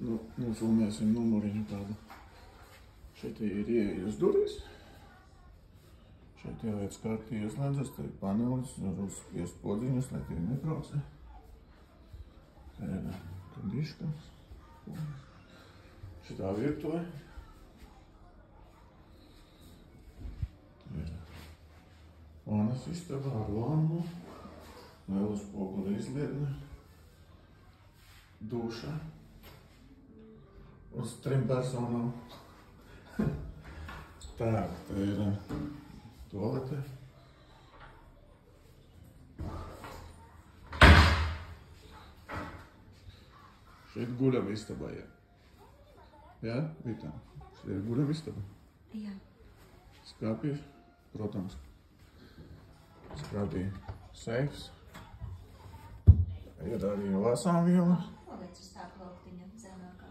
Nofilmēsim numuriņu tādu. Šeit ir ieeja uz durvis. Šeit jāiet skarti ieslēdzas, te ir panelis, var uzspiest podziņus, lai tie netraucē. Te ir kondiškans. Šitā virtuve. Te ir vānas istaba ar lambu. Lielu spoguli izlietne. Duša. Uz 3 personām. Tā, te ir tualete. Šeit guļam istabā, jā. Jā, Vita? Šeit ir guļam istaba? Jā. Skāpji, protams. Skāpji seifs. Ir arī lasāmviela. Paliec uz tā plauktiņa zemākā.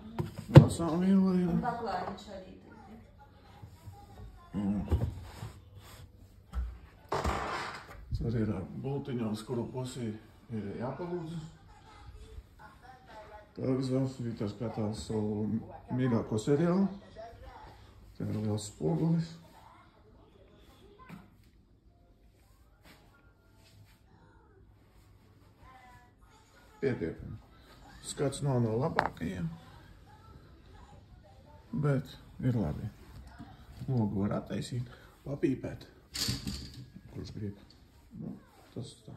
Lasāmviela, jā. Un baklāriņš arī tur. Tas arī ir bultiņā, uz kuru pusi ir jāpalūdz. Televizors, Vita skatās savu mīļāko seriālu. Te ir liels spogulis. Pietiekami. Skats nav no labākajiem, bet ir labi. Logu var attaisīt, papīpēt. Kurš grib? Nu, tas tā.